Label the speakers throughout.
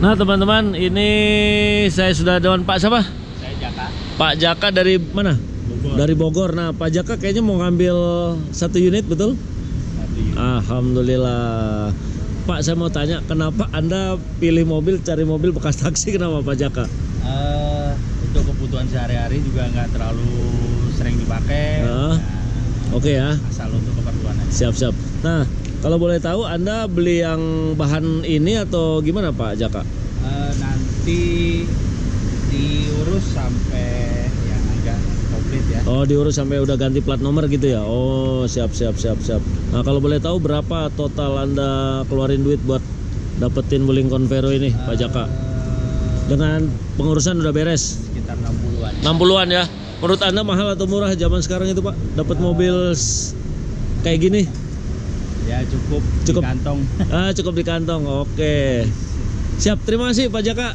Speaker 1: Nah teman-teman, ini saya sudah dengan Pak siapa?
Speaker 2: Saya Jaka.
Speaker 1: Pak Jaka dari mana?
Speaker 2: Bogor.
Speaker 1: Dari Bogor. Nah Pak Jaka kayaknya mau ngambil 1 unit, betul?
Speaker 2: 1 unit.
Speaker 1: Alhamdulillah. Pak, saya mau tanya, kenapa Anda pilih mobil, cari mobil bekas taksi, kenapa Pak Jaka?
Speaker 2: Untuk kebutuhan sehari-hari juga nggak terlalu sering dipakai.
Speaker 1: Oke ya.
Speaker 2: Asal untuk keperluan aja.
Speaker 1: Siap-siap. Nah, kalau boleh tahu Anda beli yang bahan ini atau gimana Pak Jaka?
Speaker 2: Nanti diurus sampai yang agak komplit ya.
Speaker 1: Oh, diurus sampai udah ganti plat nomor gitu ya? Oh, siap. Nah, kalau boleh tahu berapa total Anda keluarin duit buat dapetin Wuling Convero ini Pak Jaka? Dengan pengurusan udah beres?
Speaker 2: Sekitar 60-an.
Speaker 1: 60-an ya? Menurut Anda mahal atau murah zaman sekarang itu Pak? Dapat mobil kayak gini?
Speaker 2: Ya cukup. Di kantong.
Speaker 1: Cukup di kantong. Oke. Siap, terima kasih Pak Jaka.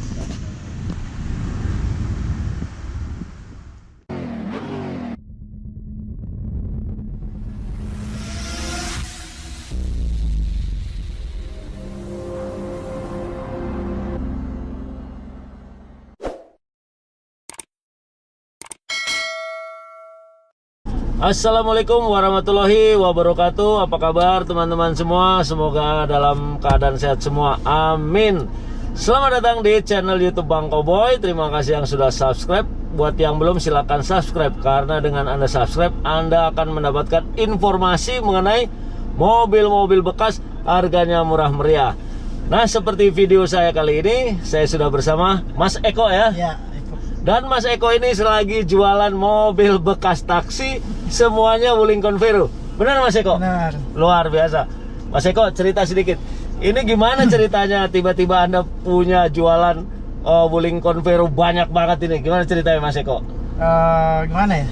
Speaker 1: Assalamualaikum warahmatullahi wabarakatuh. Apa kabar teman-teman semua? Semoga dalam keadaan sehat semua. Amin. Selamat datang di channel YouTube Bang Koboy. Terima kasih yang sudah subscribe. Buat yang belum silahkan subscribe, karena dengan Anda subscribe Anda akan mendapatkan informasi mengenai mobil-mobil bekas harganya murah meriah. Nah, seperti video saya kali ini, saya sudah bersama Mas Eko ya.
Speaker 2: Ya.
Speaker 1: Dan Mas Eko ini selagi jualan mobil bekas taksi, semuanya Wuling Convero. Benar Mas Eko?
Speaker 2: Benar.
Speaker 1: Luar biasa. Mas Eko, cerita sedikit. Ini gimana ceritanya tiba-tiba Anda punya jualan Wuling Convero banyak banget ini? Gimana ceritanya Mas Eko?
Speaker 2: Gimana ya?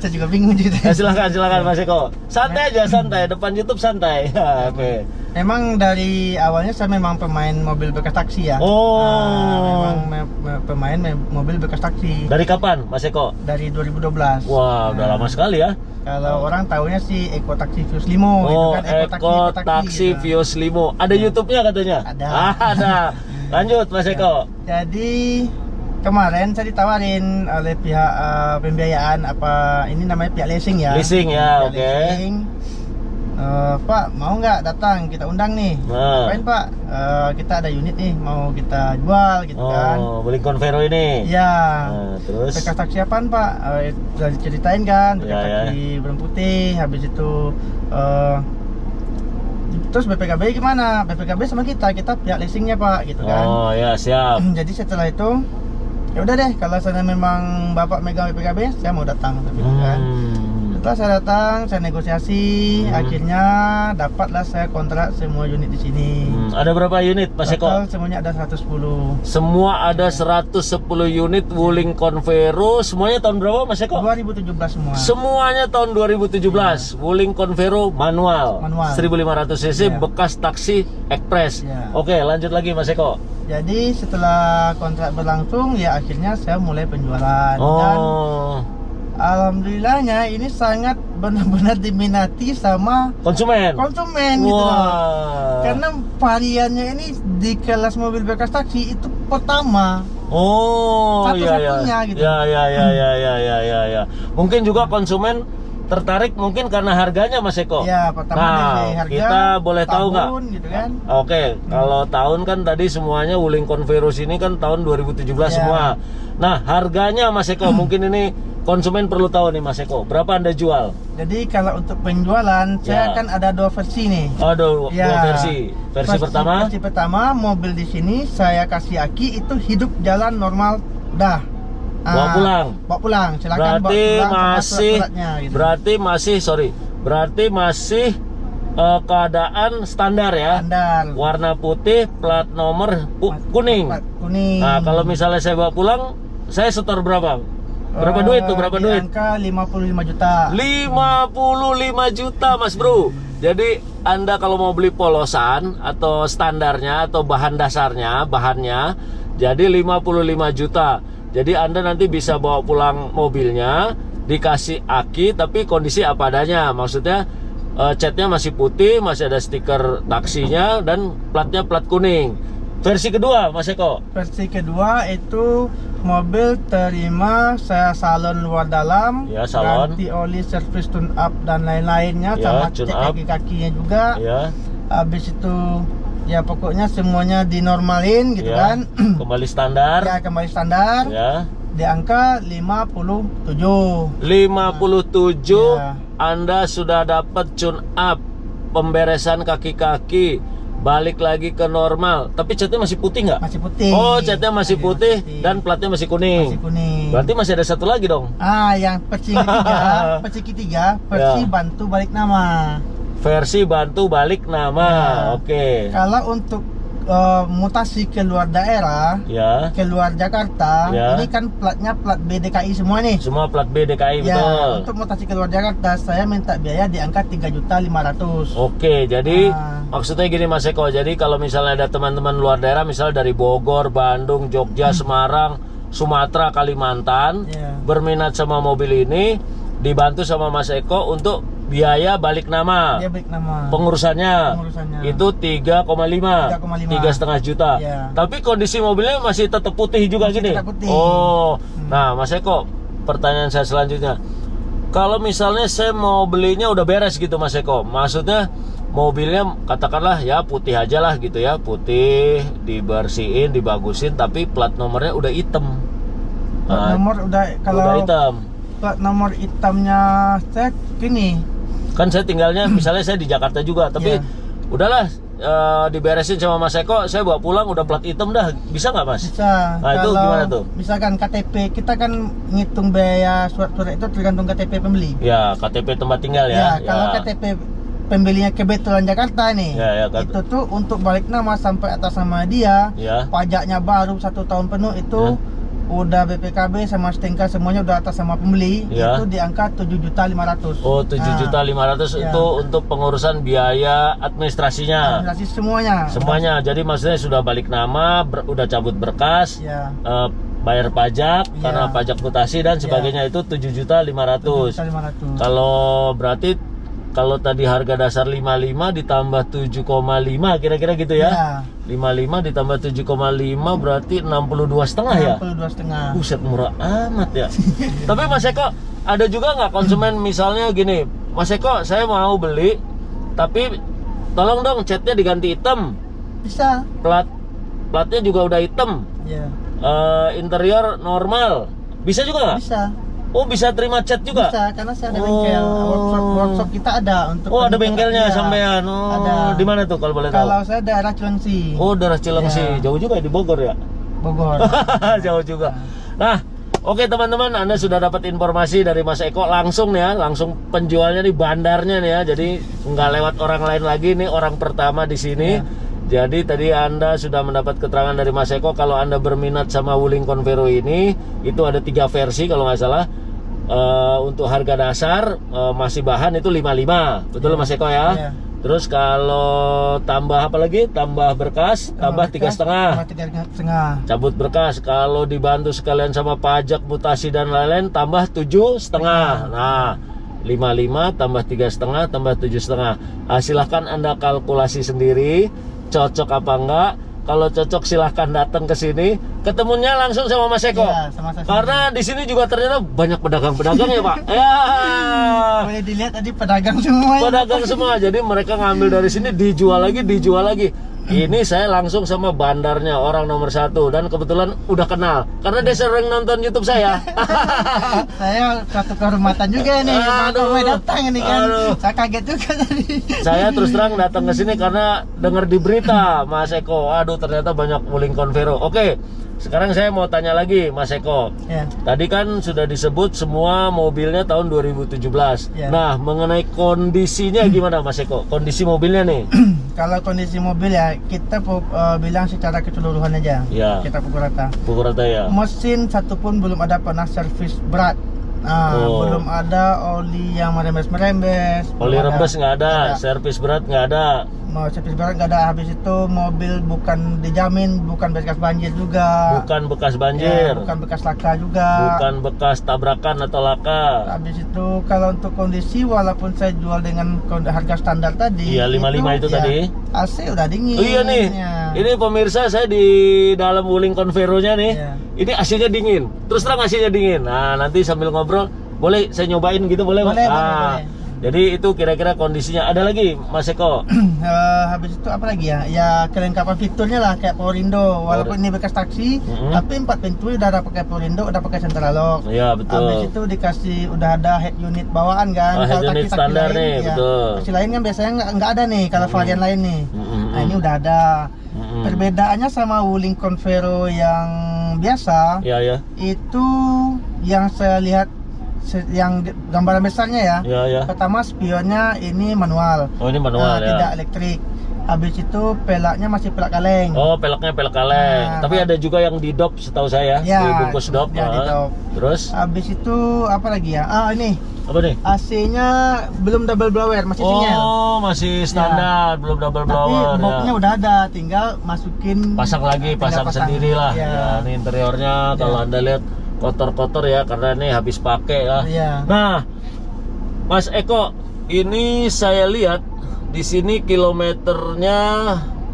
Speaker 2: Saya juga bingung juga.
Speaker 1: Silakan Mas Eko. Santai aja, santai. Depan YouTube santai. Oke.
Speaker 2: Emang dari awalnya saya memang pemain mobil bekas taksi ya.
Speaker 1: Oh.
Speaker 2: Memang pemain mobil bekas taksi.
Speaker 1: Dari kapan Mas Eko?
Speaker 2: Dari 2012.
Speaker 1: Wah, udah lama sekali ya.
Speaker 2: Kalau orang tahunya sih Eko Taksi Vios Limo gitu
Speaker 1: Oh,
Speaker 2: kan.
Speaker 1: Eko Taksi
Speaker 2: gitu.
Speaker 1: Vios Limo. Ada YouTube-nya katanya?
Speaker 2: Ada.
Speaker 1: Ada. Lanjut Mas Eko.
Speaker 2: Jadi kemarin saya ditawarin oleh pihak pembiayaan ini namanya pihak leasing ya.
Speaker 1: Leasing ya,
Speaker 2: Pihak
Speaker 1: oke.
Speaker 2: leasing. Pak mau nggak datang, kita undang nih. Ngapain Pak? Kita ada unit nih mau kita jual gitu kan.
Speaker 1: Oh, Wuling Convero ini.
Speaker 2: Iya.
Speaker 1: Terus
Speaker 2: Bekas taksi apaan Pak? Sudah diceritain kan, bekas taksi Berem Putih. Habis itu terus BPKB gimana? BPKB sama kita pihak leasingnya Pak gitu kan.
Speaker 1: Oh ya, siap.
Speaker 2: Jadi setelah itu ya udah deh, kalau saya memang Bapak megang BPKB, saya mau datang kan. Setelah saya datang, saya negosiasi, akhirnya dapatlah saya kontrak semua unit di sini.
Speaker 1: Ada berapa unit Mas Eko?
Speaker 2: Total semuanya ada 110.
Speaker 1: Semua ada 110 unit Wuling Convero. Semuanya tahun berapa Mas Eko?
Speaker 2: 2017 semua.
Speaker 1: Semuanya tahun 2017. Wuling Convero manual. 1500 cc bekas taksi ekspres. Oke, lanjut lagi Mas Eko.
Speaker 2: Jadi setelah kontrak berlangsung, ya akhirnya saya mulai penjualan. Dan alhamdulillahnya ini sangat benar-benar diminati sama konsumen gitu loh. Karena variannya ini di kelas mobil bekas taksi itu pertama. Satu-satunya gitu.
Speaker 1: Ya. Mungkin juga konsumen tertarik mungkin karena harganya Mas Eko.
Speaker 2: Ya, pertama dari harga.
Speaker 1: Kita boleh tahu nggak?
Speaker 2: Gitu kan?
Speaker 1: Oke, kalau tahun kan tadi semuanya Wuling Convero ini kan tahun 2017 semua. Nah, harganya Mas Eko mungkin ini konsumen perlu tahu nih Mas Eko, berapa Anda jual?
Speaker 2: Jadi kalau untuk penjualan saya kan ada 2 versi nih.
Speaker 1: Dua versi. Versi pertama?
Speaker 2: Versi pertama, mobil di sini saya kasih aki itu hidup jalan normal udah. Bawa pulang, silakan
Speaker 1: berarti
Speaker 2: bawa pulang gitu.
Speaker 1: Berarti masih keadaan standar ya.
Speaker 2: Standar.
Speaker 1: Warna putih, plat nomor kuning.
Speaker 2: Kuning.
Speaker 1: Nah, kalau misalnya saya bawa pulang, saya setor berapa? Berapa duit tuh? Berapa duit?
Speaker 2: Angka 55 juta.
Speaker 1: 55 juta Mas Bro. Jadi Anda kalau mau beli polosan atau standarnya atau bahan dasarnya, bahannya, jadi 55 juta. Jadi Anda nanti bisa bawa pulang mobilnya, dikasih aki tapi kondisi apa adanya. Maksudnya catnya masih putih, masih ada stiker taksinya dan platnya plat kuning. Versi kedua Mas Eko.
Speaker 2: Versi kedua itu mobil terima saya salon luar dalam,
Speaker 1: Ya, salon.
Speaker 2: ganti oli, servis, tune up dan lain-lainnya,
Speaker 1: Ya,
Speaker 2: sama
Speaker 1: tune
Speaker 2: cek
Speaker 1: up.
Speaker 2: kaki-kakinya juga.
Speaker 1: Ya.
Speaker 2: Habis itu ya pokoknya semuanya dinormalin gitu
Speaker 1: Ya.
Speaker 2: kan.
Speaker 1: Kembali standar.
Speaker 2: Ya kembali standar.
Speaker 1: Ya.
Speaker 2: Di angka 57.
Speaker 1: 57.
Speaker 2: Ya.
Speaker 1: Anda sudah dapat tune up, pemberesan kaki-kaki, balik lagi ke normal. Tapi catnya masih putih nggak?
Speaker 2: Masih putih.
Speaker 1: Oh, catnya masih putih
Speaker 2: putih.
Speaker 1: dan platnya masih kuning.
Speaker 2: Masih kuning.
Speaker 1: Berarti masih ada satu lagi dong.
Speaker 2: Yang versi ketiga, versi
Speaker 1: Ya.
Speaker 2: bantu balik nama.
Speaker 1: Versi bantu balik nama.
Speaker 2: Ya.
Speaker 1: Oke.
Speaker 2: Kalau untuk mutasi keluar daerah,
Speaker 1: Ya.
Speaker 2: keluar Jakarta,
Speaker 1: Ya.
Speaker 2: ini kan platnya plat B DKI semua nih.
Speaker 1: Semua plat B DKI,
Speaker 2: Ya,
Speaker 1: betul.
Speaker 2: untuk mutasi keluar Jakarta saya minta biaya di angka 3.500.000.
Speaker 1: Oke, jadi
Speaker 2: Ah.
Speaker 1: maksudnya gini Mas Eko. Jadi kalau misalnya ada teman-teman luar daerah, misalnya dari Bogor, Bandung, Jogja, Semarang, Sumatera, Kalimantan,
Speaker 2: Ya.
Speaker 1: berminat sama mobil ini, dibantu sama Mas Eko untuk biaya balik nama.
Speaker 2: Dia balik nama.
Speaker 1: Pengurusannya
Speaker 2: Pengurusannya.
Speaker 1: itu 3,5,
Speaker 2: 3,5
Speaker 1: juta.
Speaker 2: Ya.
Speaker 1: Tapi kondisi mobilnya masih tetap putih juga
Speaker 2: Masih
Speaker 1: gini.
Speaker 2: tetap putih.
Speaker 1: Oh, nah Mas Eko, pertanyaan saya selanjutnya, kalau misalnya saya mau belinya udah beres gitu Mas Eko, maksudnya mobilnya katakanlah ya putih aja lah gitu ya, putih, dibersihin, dibagusin, tapi plat nomornya udah hitam.
Speaker 2: Plat nomor udah, kalau
Speaker 1: udah hitam.
Speaker 2: plat nomor hitamnya saya gini.
Speaker 1: Kan saya tinggalnya misalnya saya di Jakarta juga, tapi
Speaker 2: Ya.
Speaker 1: udahlah diberesin sama Mas Eko, saya bawa pulang udah plat hitam dah, bisa nggak Mas?
Speaker 2: Bisa.
Speaker 1: Nah, itu
Speaker 2: Kalau
Speaker 1: gimana tuh?
Speaker 2: misalkan KTP, kita kan ngitung biaya surat-surat itu tergantung KTP pembeli.
Speaker 1: Ya, KTP tempat tinggal
Speaker 2: Ya,
Speaker 1: ya.
Speaker 2: kalau KTP pembelinya kebetulan Jakarta nih,
Speaker 1: Ya,
Speaker 2: itu tuh untuk balik nama sampai atas nama dia,
Speaker 1: Ya.
Speaker 2: pajaknya baru 1 tahun penuh itu udah BPKB sama STNK semuanya udah atas sama pembeli,
Speaker 1: Ya.
Speaker 2: itu di angka 7.500.000.
Speaker 1: Oh, 7.500.000
Speaker 2: Ya.
Speaker 1: itu untuk pengurusan biaya administrasinya.
Speaker 2: Administrasi semuanya.
Speaker 1: Semuanya. Jadi maksudnya sudah balik nama, udah cabut berkas,
Speaker 2: Ya.
Speaker 1: bayar pajak
Speaker 2: Ya.
Speaker 1: karena pajak mutasi dan sebagainya itu 7.500.000.
Speaker 2: 7.500.000.
Speaker 1: Kalau berarti kalau tadi harga dasar 55 ditambah 7,5 kira-kira gitu ya.
Speaker 2: Ya.
Speaker 1: 55 ditambah 7,5 berarti 62,5 ya.
Speaker 2: 62,5.
Speaker 1: Buset, murah amat ya. Tapi Mas Eko, ada juga nggak konsumen misalnya gini, Mas Eko saya mau beli tapi tolong dong catnya diganti hitam,
Speaker 2: Bisa.
Speaker 1: platnya juga udah hitam,
Speaker 2: Ya.
Speaker 1: interior normal, bisa juga nggak?
Speaker 2: Bisa.
Speaker 1: Oh, bisa terima cat juga?
Speaker 2: Bisa, karena saya ada bengkel. Workshop kita ada untuk.
Speaker 1: Oh, ada bengkelnya
Speaker 2: Iya,
Speaker 1: sampean. Oh,
Speaker 2: ada.
Speaker 1: di mana tuh kalau boleh tahu?
Speaker 2: Kalau saya daerah Cilengsi.
Speaker 1: Oh, daerah Cilengsi.
Speaker 2: Iya.
Speaker 1: Jauh juga ya di Bogor ya?
Speaker 2: Bogor.
Speaker 1: Jauh juga. Nah, oke teman-teman, Anda sudah dapat informasi dari Mas Eko langsung nih ya, langsung penjualnya di bandarnya nih ya. Jadi nggak lewat orang lain lagi, nih orang pertama di sini.
Speaker 2: Ya.
Speaker 1: Jadi tadi Anda sudah mendapat keterangan dari Mas Eko kalau Anda berminat sama Wuling Convero ini, itu ada 3 versi kalau nggak salah. Untuk harga dasar masih bahan itu 55, betul Mas Eko ya?
Speaker 2: Ya.
Speaker 1: Terus kalau tambah apa lagi? Tambah berkas, tambah 3,5.
Speaker 2: 3,5.
Speaker 1: Cabut berkas, kalau dibantu sekalian sama pajak, mutasi dan lain-lain tambah 7,5. Nah, 55 tambah 3,5 tambah 7,5. Silahkan Anda kalkulasi sendiri cocok apa enggak. Kalau cocok silahkan datang ke sini, ketemunya langsung sama Mas Eko.
Speaker 2: Iya, sama saya
Speaker 1: Karena di sini juga ternyata banyak pedagang-pedagang ya Pak. Ya,
Speaker 2: Boleh dilihat tadi pedagang semua.
Speaker 1: pedagang semua. Jadi mereka ngambil dari sini, dijual lagi. Ini saya langsung sama bandarnya, orang nomor 1, dan kebetulan udah kenal karena dia sering nonton YouTube saya.
Speaker 2: Saya satu kehormatan juga nih.
Speaker 1: Aduh.
Speaker 2: Mau datang ini kan.
Speaker 1: Aduh.
Speaker 2: Saya kaget juga tadi.
Speaker 1: Saya terus terang datang ke sini karena dengar di berita Mas Eko. Aduh, ternyata banyak Wuling Convero. Oke, sekarang saya mau tanya lagi Mas Eko.
Speaker 2: Ya.
Speaker 1: Tadi kan sudah disebut semua mobilnya tahun 2017.
Speaker 2: Ya.
Speaker 1: Nah, mengenai kondisinya gimana Mas Eko? Kondisi mobilnya nih?
Speaker 2: Kalau kondisi mobil ya kita bilang secara keseluruhan aja.
Speaker 1: Ya.
Speaker 2: Kita pukul rata.
Speaker 1: Pukul rata ya.
Speaker 2: Mesin satu pun belum ada pernah servis berat.
Speaker 1: Oh.
Speaker 2: Belum ada oli yang merembes-merembes.
Speaker 1: Oli
Speaker 2: belum
Speaker 1: rembes nggak ada, servis berat nggak ada.
Speaker 2: Mau servis berat nggak ada. Habis itu mobil bukan dijamin, bukan bekas banjir juga.
Speaker 1: Bukan bekas
Speaker 2: Ya,
Speaker 1: banjir,
Speaker 2: bukan bekas laka juga.
Speaker 1: bukan bekas tabrakan atau laka.
Speaker 2: Habis itu kalau untuk kondisi walaupun saya jual dengan harga standar tadi.
Speaker 1: Iya, 55 itu
Speaker 2: ya,
Speaker 1: tadi.
Speaker 2: AC udah dingin.
Speaker 1: Oh iya nih.
Speaker 2: Ya.
Speaker 1: Ini pemirsa, saya di dalam Wuling Convero-nya nih.
Speaker 2: Iya.
Speaker 1: Ini AC-nya dingin. Terus terang AC-nya dingin. Nah, nanti sambil ngobrol, boleh saya nyobain gitu, boleh, Mas?
Speaker 2: Boleh,
Speaker 1: Nah, jadi itu kira-kira kondisinya. Ada lagi, Mas Eko?
Speaker 2: Habis itu apa lagi ya? Ya kelengkapan fiturnya lah kayak Powerindo. Walaupun ini bekas taksi, tapi 4 pintu udah ada pakai Powerindo, udah pakai central lock.
Speaker 1: Iya, betul.
Speaker 2: Habis itu dikasih udah ada head unit bawaan kan.
Speaker 1: Head
Speaker 2: Kalau
Speaker 1: unit
Speaker 2: taksi-taksi
Speaker 1: standar
Speaker 2: lain,
Speaker 1: nih,
Speaker 2: ya,
Speaker 1: betul.
Speaker 2: taksi lain kan biasanya nggak ada nih kalau varian lain nih. Nah, ini udah ada. Perbedaannya sama Wuling Convero yang biasa,
Speaker 1: Iya, ya.
Speaker 2: itu yang saya lihat yang gambaran besarnya ya.
Speaker 1: Iya, ya.
Speaker 2: Pertama spionnya ini manual.
Speaker 1: Oh, ini manual ya.
Speaker 2: Tidak elektrik. Habis itu pelaknya masih pelak kaleng.
Speaker 1: Oh, peleknya pelek kaleng.
Speaker 2: Nah,
Speaker 1: Tapi ada juga yang di dop setahu saya,
Speaker 2: Ya,
Speaker 1: dibungkus dop.
Speaker 2: ya, di dop.
Speaker 1: Terus
Speaker 2: Habis itu apa lagi ya? Ini
Speaker 1: apa nih?
Speaker 2: AC-nya belum double blower, masih single.
Speaker 1: Oh, masih standar, belum double
Speaker 2: Tapi
Speaker 1: blower.
Speaker 2: boxnya udah ada, tinggal masukin
Speaker 1: Pasang lagi,
Speaker 2: tinggal
Speaker 1: pasang sendiri lah.
Speaker 2: Ya.
Speaker 1: Ya, ini interiornya kalau Anda lihat kotor-kotor ya, karena ini habis pakai lah.
Speaker 2: Iya.
Speaker 1: Nah, Mas Eko, ini saya lihat di sini kilometernya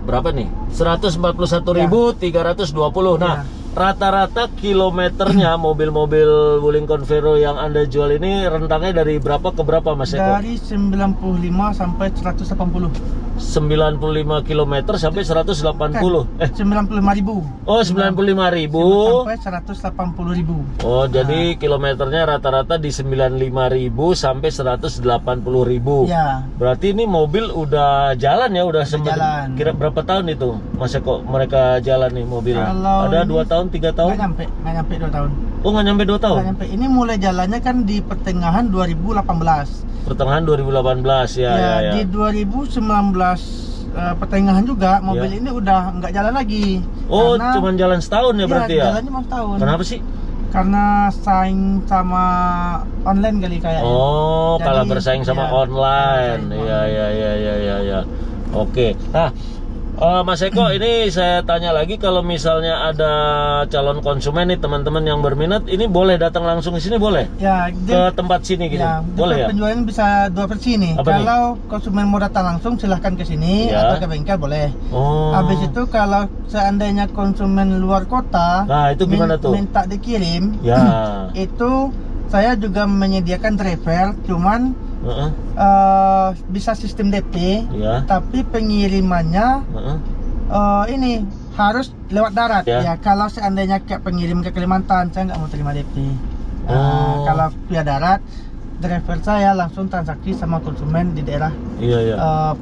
Speaker 1: berapa nih? 141.320. Nah, rata-rata kilometernya mobil-mobil Wuling Convero yang Anda jual ini rentangnya dari berapa ke berapa, Mas Eko?
Speaker 2: Dari 95 sampai 180.
Speaker 1: 95 km sampai 180.
Speaker 2: 95.000.
Speaker 1: Oh, 95.000
Speaker 2: sampai 180.000.
Speaker 1: Oh, jadi kilometernya rata-rata di 95.000 sampai 180.000.
Speaker 2: Ya.
Speaker 1: Berarti ini mobil udah jalan ya, udah
Speaker 2: jalan.
Speaker 1: Kira berapa tahun itu? Mas Eko mereka jalan nih mobilnya?
Speaker 2: Kalau
Speaker 1: Ada
Speaker 2: ini
Speaker 1: 2 tahun, 3 tahun?
Speaker 2: Nggak nyampe 2 tahun.
Speaker 1: Oh, nggak nyampe 2 tahun?
Speaker 2: Nggak nyampe. Ini mulai jalannya kan di pertengahan 2018.
Speaker 1: Pertengahan 2018 ya.
Speaker 2: Di 2019 pertengahan juga mobil ini udah nggak jalan lagi.
Speaker 1: Oh,
Speaker 2: Karena-
Speaker 1: cuman jalan setahun ya berarti ya?
Speaker 2: Jalannya mau tahun.
Speaker 1: Kenapa sih?
Speaker 2: Karena saing sama online kali kayaknya.
Speaker 1: Oh,
Speaker 2: Jadi,
Speaker 1: kalau bersaing sama
Speaker 2: iya,
Speaker 1: online.
Speaker 2: bersaing
Speaker 1: Iya. Oke. Nah, Mas Eko, ini saya tanya lagi, kalau misalnya ada calon konsumen nih, teman-teman yang berminat, ini boleh datang langsung ke sini, boleh?
Speaker 2: Ya,
Speaker 1: Ke tempat sini gitu?
Speaker 2: ya,
Speaker 1: Boleh ya?
Speaker 2: penjualan bisa 2 versi nih.
Speaker 1: Apa nih?
Speaker 2: Kalau konsumen mau datang langsung silahkan ke sini
Speaker 1: Ya.
Speaker 2: atau ke bengkel boleh.
Speaker 1: Oh.
Speaker 2: Habis itu kalau seandainya konsumen luar kota,
Speaker 1: Nah, itu gimana tuh?
Speaker 2: minta dikirim,
Speaker 1: Ya.
Speaker 2: itu saya juga menyediakan driver, cuman
Speaker 1: Heeh.
Speaker 2: bisa sistem DP,
Speaker 1: Ya.
Speaker 2: tapi pengirimannya
Speaker 1: Heeh.
Speaker 2: ini harus lewat darat.
Speaker 1: Ya.
Speaker 2: Ya, kalau seandainya kayak pengirim ke Kalimantan, saya nggak mau terima DP.
Speaker 1: Oh.
Speaker 2: Kalau via darat, driver saya langsung transaksi sama konsumen di daerah.
Speaker 1: Iya.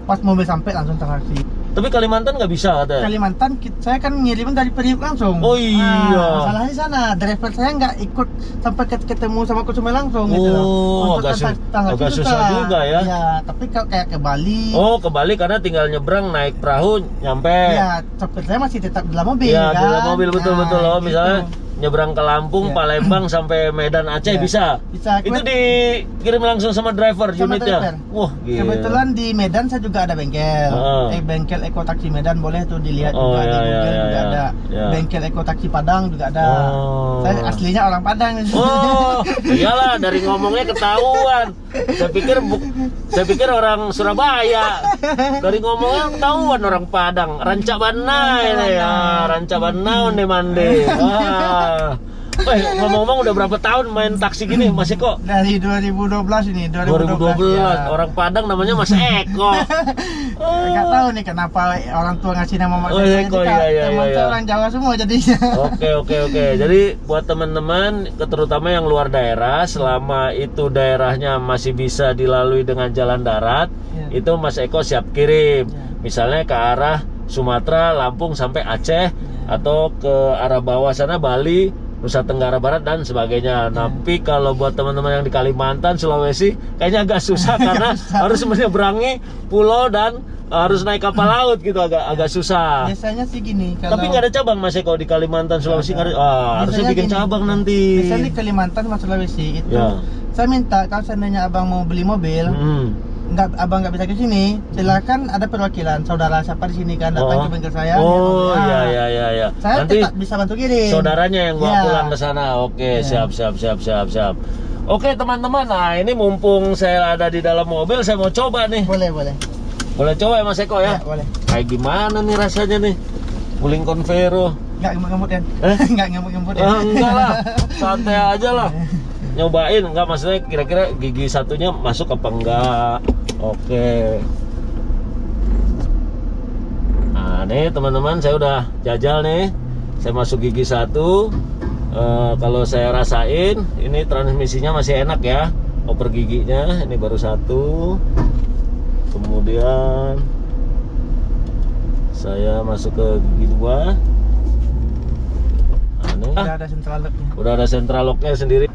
Speaker 2: Pas mobil sampai langsung transaksi.
Speaker 1: Tapi Kalimantan nggak bisa katanya?
Speaker 2: Kalimantan saya kan ngirimin dari Priuk langsung.
Speaker 1: Oh iya.
Speaker 2: Masalahnya di sana driver saya nggak ikut sampai ketemu sama konsumen langsung gitu loh.
Speaker 1: Oh,
Speaker 2: Untuk transaksi
Speaker 1: agak susah juga ya.
Speaker 2: Ya, tapi kalau kayak ke Bali,
Speaker 1: Oh, ke Bali karena tinggal nyebrang naik perahu nyampe.
Speaker 2: ya sopir saya masih tetap di dalam mobil.
Speaker 1: Iya, di
Speaker 2: kan?
Speaker 1: dalam mobil betul-betul loh.
Speaker 2: Gitu.
Speaker 1: Misalnya nyebrang ke Lampung,
Speaker 2: Iya.
Speaker 1: Palembang sampai Medan Aceh
Speaker 2: Iya.
Speaker 1: bisa.
Speaker 2: Bisa.
Speaker 1: Itu dikirim langsung sama driver
Speaker 2: Sama
Speaker 1: unitnya.
Speaker 2: driver.
Speaker 1: Wah, gila.
Speaker 2: Kebetulan di Medan saya juga ada bengkel.
Speaker 1: Oh.
Speaker 2: Bengkel Eko Taksi Medan boleh tuh dilihat
Speaker 1: Oh,
Speaker 2: juga di
Speaker 1: iya,
Speaker 2: Google
Speaker 1: iya,
Speaker 2: juga
Speaker 1: iya.
Speaker 2: ada.
Speaker 1: Iya.
Speaker 2: Bengkel Eko Taksi Padang juga ada.
Speaker 1: Oh.
Speaker 2: Saya aslinya orang Padang.
Speaker 1: Oh, iyalah dari ngomongnya ketahuan. Saya pikir orang Surabaya. Dari ngomongnya ketahuan orang Padang. Rancak Bana ini ya, Rancak Bana onde mande. Wah. Ngomong-ngomong udah berapa tahun main taksi gini, Mas Eko?
Speaker 2: Dari 2012 ini,
Speaker 1: 2012.
Speaker 2: ya.
Speaker 1: Orang Padang namanya Mas Eko.
Speaker 2: Nggak tahu nih kenapa orang tua ngasih nama Mas
Speaker 1: Oh,
Speaker 2: Eko.
Speaker 1: Eko,
Speaker 2: Jadi,
Speaker 1: iya,
Speaker 2: teman
Speaker 1: iya.
Speaker 2: saya orang Jawa semua jadinya.
Speaker 1: Oke. Jadi buat teman-teman, terutama yang luar daerah, selama itu daerahnya masih bisa dilalui dengan jalan darat,
Speaker 2: Iya.
Speaker 1: itu Mas Eko siap kirim.
Speaker 2: Iya.
Speaker 1: Misalnya ke arah Sumatera, Lampung sampai Aceh, atau ke arah bawah sana Bali, Nusa Tenggara Barat dan sebagainya. Tapi kalau buat teman-teman yang di Kalimantan, Sulawesi, kayaknya agak susah karena harus menyeberangi pulau dan harus naik kapal laut gitu, agak susah.
Speaker 2: Biasanya sih gini, kalau
Speaker 1: Tapi nggak ada cabang Mas Eko di Kalimantan, Sulawesi nggak ada. Harusnya
Speaker 2: Biasanya
Speaker 1: bikin
Speaker 2: gini,
Speaker 1: cabang nanti.
Speaker 2: Misalnya di Kalimantan sama Sulawesi itu,
Speaker 1: Ya.
Speaker 2: saya minta kalau seandainya abang mau beli mobil, abang nggak bisa ke sini, silakan ada perwakilan saudara siapa di sini kan datang ke bengkel saya.
Speaker 1: Oh
Speaker 2: dia
Speaker 1: iya.
Speaker 2: Saya
Speaker 1: Nanti
Speaker 2: tetap bisa bantu kirim.
Speaker 1: saudaranya yang bawa
Speaker 2: Ya.
Speaker 1: pulang ke sana. Oke,
Speaker 2: Ya.
Speaker 1: siap. Oke teman-teman, nah ini mumpung saya ada di dalam mobil, saya mau coba nih.
Speaker 2: Boleh.
Speaker 1: Boleh coba ya Mas Eko ya?
Speaker 2: Ya, boleh.
Speaker 1: Kayak gimana nih rasanya nih? Wuling Convero.
Speaker 2: Nggak ngemut-ngemut kan? Nggak ngemut-ngemut ya?
Speaker 1: Enggak lah, santai aja lah. Nyobain, enggak maksudnya kira-kira gigi satunya masuk apa enggak. Oke. Nah nih teman-teman, saya udah jajal nih. Saya masuk gigi satu. Kalau saya rasain, ini transmisinya masih enak ya. Oper giginya, ini baru satu. Kemudian saya masuk ke gigi dua.
Speaker 2: Udah ada central locknya.
Speaker 1: Udah ada central locknya sendiri.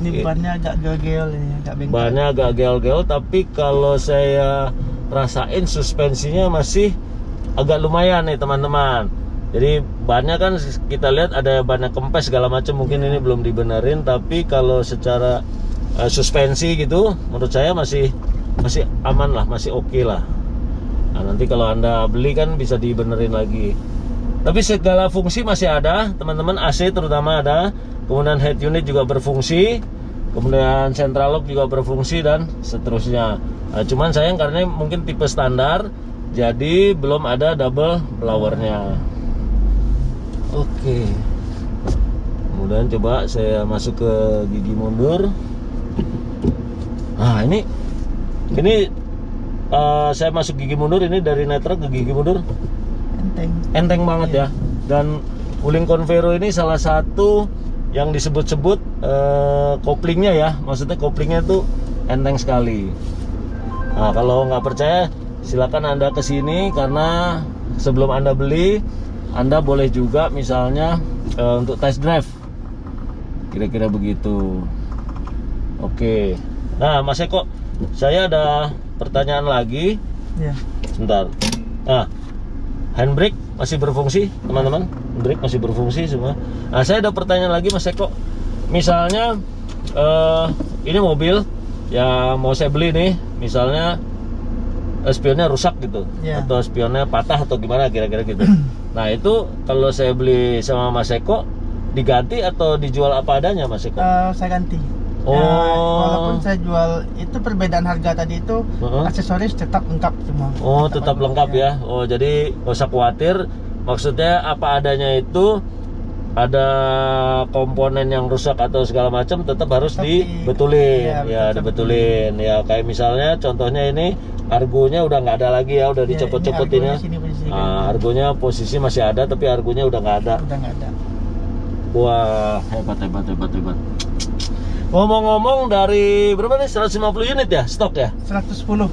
Speaker 2: Ini bannya agak gel-gel ya, agak bengkel.
Speaker 1: Bannya agak gel-gel, tapi kalau saya rasain suspensinya masih agak lumayan nih teman-teman. Jadi bannya kan kita lihat ada bannya kempes segala macam, mungkin ini belum dibenerin, tapi kalau secara suspensi gitu, menurut saya masih aman lah, masih oke lah. Nah, nanti kalau Anda beli kan bisa dibenerin lagi. Tapi segala fungsi masih ada, teman-teman. AC terutama ada, kemudian head unit juga berfungsi, kemudian central lock juga berfungsi dan seterusnya. Nah, cuman sayang karena mungkin tipe standar, jadi belum ada double blowernya. Oke. Kemudian coba saya masuk ke gigi mundur. Nah ini saya masuk gigi mundur ini dari netra ke gigi mundur. Enteng banget ya. Dan Wuling Convero ini salah satu yang disebut-sebut koplingnya ya, maksudnya koplingnya tuh enteng sekali. Nah kalau nggak percaya silakan Anda kesini, karena sebelum Anda beli Anda boleh juga misalnya untuk test drive, kira-kira begitu. Oke. Nah Mas Eko, saya ada pertanyaan lagi.
Speaker 2: Ya.
Speaker 1: Sebentar. Nah, handbrake masih berfungsi teman-teman, handbrake masih berfungsi semua. Nah saya ada pertanyaan lagi Mas Eko, misalnya ini mobil yang mau saya beli nih, misalnya spionnya rusak gitu, atau spionnya patah atau gimana kira-kira gitu. Nah itu kalau saya beli sama Mas Eko, diganti atau dijual apa adanya Mas Eko?
Speaker 2: Saya ganti.
Speaker 1: Oh.
Speaker 2: Ya, walaupun saya jual, itu perbedaan harga tadi itu, aksesoris tetap lengkap semua.
Speaker 1: Oh, tetap lengkap ya. Oh, jadi nggak usah khawatir. Maksudnya apa adanya itu, ada komponen yang rusak atau segala macam tetap harus dibetulin. Ya, dibetulin. Ya, kayak misalnya contohnya ini argonya udah nggak ada lagi ya, udah dicopot-copotin ya. Argonya posisi masih ada, tapi argonya udah nggak ada.
Speaker 2: Udah nggak ada.
Speaker 1: Wah, hebat. Ngomong-ngomong, dari berapa nih? 150 unit ya stok ya?
Speaker 2: 110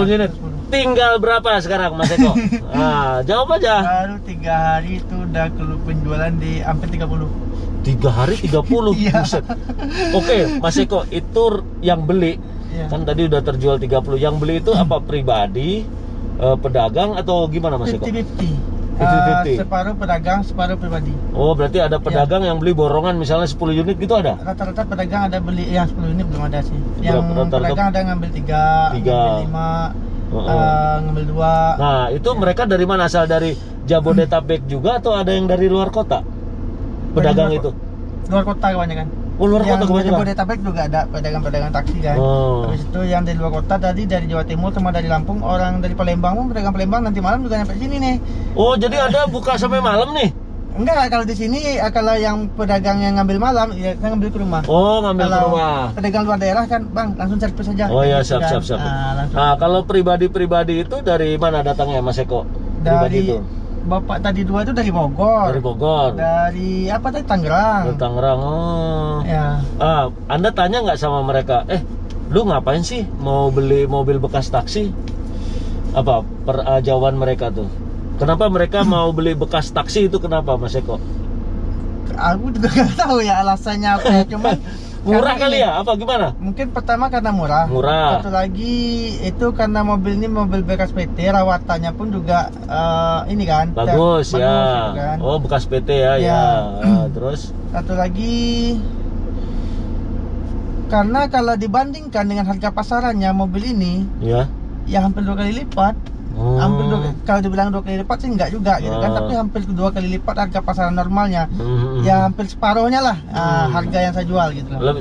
Speaker 1: unit.
Speaker 2: 110.
Speaker 1: Tinggal berapa sekarang Mas Eko? Nah, jawab aja.
Speaker 2: Baru 3 hari itu udah penjualan di hampir 30.
Speaker 1: 3 hari 30? Buset. Oke, Mas Eko, itu yang beli kan tadi udah terjual 30. Yang beli itu apa, pribadi, pedagang atau gimana Mas Eko?
Speaker 2: 50-50.
Speaker 1: 50-50.
Speaker 2: Separuh pedagang, separuh pribadi.
Speaker 1: Oh, berarti ada pedagang yang beli borongan misalnya 10 unit gitu ada?
Speaker 2: Rata-rata pedagang ada beli yang 10 unit belum ada sih. Yang
Speaker 1: Rata-rata
Speaker 2: pedagang ada ngambil 3, ngambil 5, ngambil 2.
Speaker 1: Nah, itu mereka dari mana? Asal dari Jabodetabek juga atau ada yang dari luar kota? Pedagang itu?
Speaker 2: Luar kota kebanyakan.
Speaker 1: Oh, luar kota kebanyakan.
Speaker 2: Yang Jabodetabek juga ada pedagang-pedagang taksi kan. Habis itu yang dari luar kota tadi dari Jawa Timur sama dari Lampung, orang dari Palembang pun pedagang Palembang nanti malam juga nyampe sini nih. Oh,
Speaker 1: jadi ada buka sampai malam nih?
Speaker 2: Enggak, kalau di sini kalau yang pedagang yang ngambil malam ya saya ngambil ke rumah.
Speaker 1: Oh, ngambil ke rumah.
Speaker 2: Pedagang luar daerah kan, Bang, langsung servis saja.
Speaker 1: Oh ya, siap. Nah, kalau pribadi itu dari mana datangnya Mas Eko?
Speaker 2: Dari
Speaker 1: itu.
Speaker 2: Bapak tadi 2 itu dari Bogor.
Speaker 1: Dari Bogor.
Speaker 2: Dari apa tadi, Tangerang.
Speaker 1: Dari Tangerang. Oh.
Speaker 2: Ya.
Speaker 1: Anda tanya nggak sama mereka? Lu ngapain sih mau beli mobil bekas taksi? Apa jawaban mereka tuh? Kenapa mereka mau beli bekas taksi itu, kenapa Mas Eko?
Speaker 2: Aku juga nggak tahu ya alasannya apa ya, cuman
Speaker 1: murah kali ya, apa gimana?
Speaker 2: Mungkin pertama karena murah. Satu lagi itu karena mobil ini mobil bekas PT, rawatannya pun juga ini kan
Speaker 1: bagus ya.
Speaker 2: Gitu kan.
Speaker 1: Oh, bekas PT ya. Terus
Speaker 2: satu lagi karena kalau dibandingkan dengan harga pasarannya mobil ini ya hampir 2 kali lipat. Hampir kalau dibilang 2 kali lipat sih enggak juga gitu kan, tapi hampir 2 kali lipat harga pasaran normalnya. Ya hampir separuhnya lah harga yang saya jual gitu loh.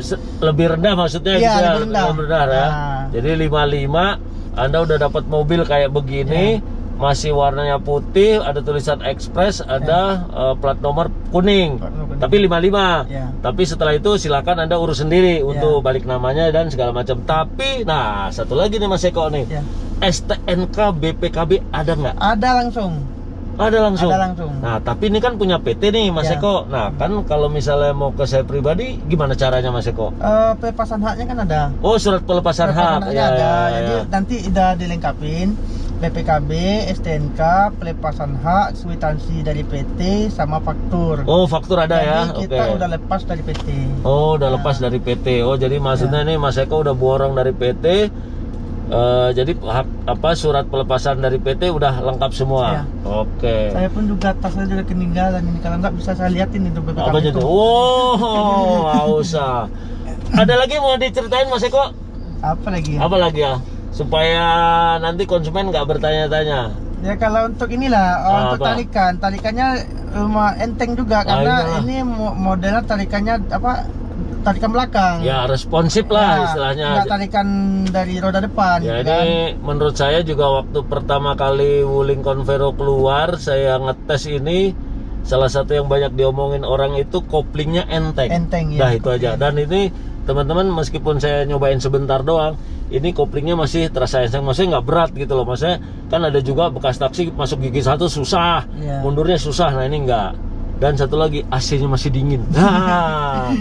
Speaker 1: Lebih rendah maksudnya
Speaker 2: ya,
Speaker 1: gitu ya. Lebih rendah ya. Jadi 55 Anda udah dapat mobil kayak begini masih warnanya putih, ada tulisan Express, ada plat nomor kuning. Tapi 55.
Speaker 2: Ya.
Speaker 1: Tapi setelah itu silakan Anda urus sendiri untuk balik namanya dan segala macam. Tapi nah, satu lagi nih Mas Eko nih.
Speaker 2: Ya.
Speaker 1: STNK BPKB ada nggak?
Speaker 2: Ada langsung.
Speaker 1: Ada langsung.
Speaker 2: Ada langsung.
Speaker 1: Nah, tapi ini kan punya PT nih Mas
Speaker 2: Ya.
Speaker 1: Eko. Nah, kan kalau misalnya mau ke saya pribadi gimana caranya Mas Eko?
Speaker 2: Pelepasan haknya kan ada.
Speaker 1: Oh, surat pelepasan hak.
Speaker 2: Haknya ada. Jadi nanti udah dilengkapin BPKB, STNK, pelepasan hak, kwitansi dari PT sama faktur.
Speaker 1: Oh, faktur ada ya.
Speaker 2: Jadi kita udah lepas dari PT.
Speaker 1: Oh, udah lepas dari PT. Oh, jadi maksudnya nih Mas Eko udah borong dari PT. Jadi surat pelepasan dari PT udah lengkap semua.
Speaker 2: Ya.
Speaker 1: Oke.
Speaker 2: Saya pun juga tasnya juga ketinggalan ini, kalau nggak bisa saya liatin itu BPKB
Speaker 1: Apa jadi?
Speaker 2: itu.
Speaker 1: Wow, nggak usah. Ada lagi mau diceritain Mas Eko?
Speaker 2: Apa lagi ya?
Speaker 1: Apa lagi ya? Supaya nanti konsumen nggak bertanya-tanya.
Speaker 2: Ya kalau untuk inilah, untuk
Speaker 1: apa?
Speaker 2: tarikannya enteng juga karena
Speaker 1: iyalah.
Speaker 2: ini modelnya tarikannya apa? Tarikan belakang.
Speaker 1: Ya responsif lah istilahnya.
Speaker 2: Nggak tarikan dari roda depan.
Speaker 1: Ya
Speaker 2: gitu
Speaker 1: ini menurut saya juga waktu pertama kali Wuling Convero keluar, saya ngetes ini, salah satu yang banyak diomongin orang itu koplingnya enteng.
Speaker 2: Enteng, ya.
Speaker 1: Nah itu aja. Dan ini teman-teman meskipun saya nyobain sebentar doang, ini koplingnya masih terasa enteng, maksudnya nggak berat gitu loh. Maksudnya kan ada juga bekas taksi masuk gigi satu susah,
Speaker 2: Iya.
Speaker 1: mundurnya susah. Nah ini enggak. Dan satu lagi AC-nya masih dingin. Nah,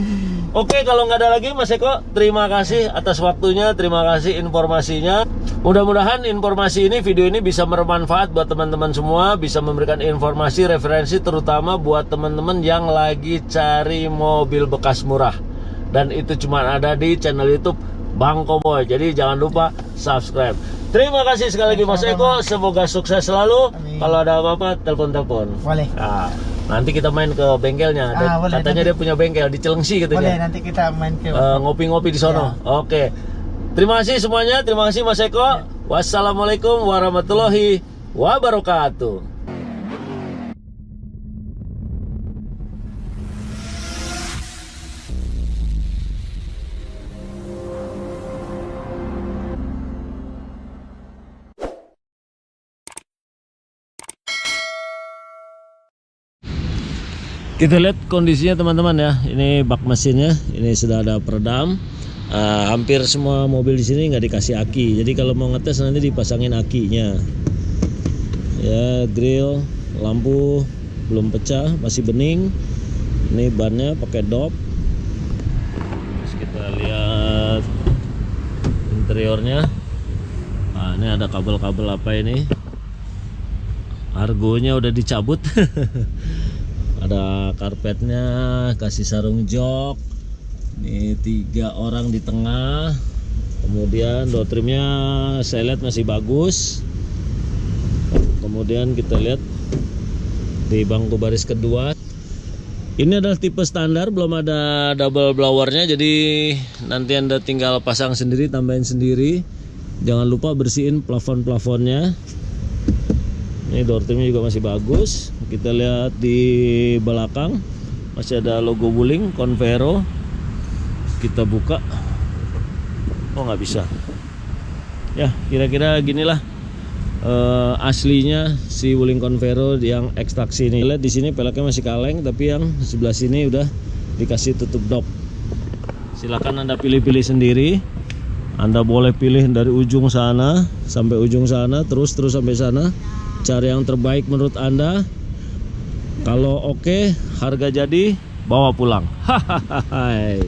Speaker 1: oke, kalau nggak ada lagi Mas Eko, terima kasih atas waktunya, terima kasih informasinya. Mudah-mudahan informasi ini, video ini bisa bermanfaat buat teman-teman semua, bisa memberikan informasi, referensi terutama buat teman-teman yang lagi cari mobil bekas murah. Dan itu cuma ada di channel YouTube Bang Koboy. Jadi jangan lupa subscribe. Terima kasih sekali lagi Mas Eko, semoga sukses selalu.
Speaker 2: Amin.
Speaker 1: Kalau ada apa-apa telepon-telepon.
Speaker 2: Boleh.
Speaker 1: Nah, nanti kita main ke bengkelnya.
Speaker 2: Boleh,
Speaker 1: Katanya
Speaker 2: nanti.
Speaker 1: dia punya bengkel di Cilengsi
Speaker 2: Boleh,
Speaker 1: katanya.
Speaker 2: nanti kita main ke
Speaker 1: Ngopi-ngopi di sono. Oke. Terima kasih semuanya. Terima kasih Mas Eko. Wassalamualaikum warahmatullahi wabarakatuh. Kita lihat kondisinya teman-teman ya. Ini bak mesinnya, ini sudah ada peredam. Hampir semua mobil di sini nggak dikasih aki. Jadi kalau mau ngetes nanti dipasangin akinya. Ya, grill, lampu belum pecah, masih bening. Ini bannya pakai dop. Terus kita lihat interiornya. Nah, ini ada kabel-kabel apa ini? Argonya udah dicabut. Ada karpetnya, kasih sarung jok. Ini 3 orang di tengah. Kemudian door trimnya saya lihat masih bagus. Kemudian kita lihat di bangku baris kedua. Ini adalah tipe standar, belum ada double blowernya. Jadi nanti Anda tinggal pasang sendiri, tambahin sendiri. Jangan lupa bersihin plafon-plafonnya. Ini door trimnya juga masih bagus. Kita lihat di belakang masih ada logo Wuling Convero. Kita buka. Oh, nggak bisa. Ya, kira-kira ginilah aslinya si Wuling Convero yang ekstraksi ini. Lihat di sini peleknya masih kaleng, tapi yang sebelah sini udah dikasih tutup dop. Silakan Anda pilih-pilih sendiri. Anda boleh pilih dari ujung sana sampai ujung sana, terus sampai sana. Cari yang terbaik menurut Anda. Kalau oke, harga jadi, bawa pulang. Hahaha.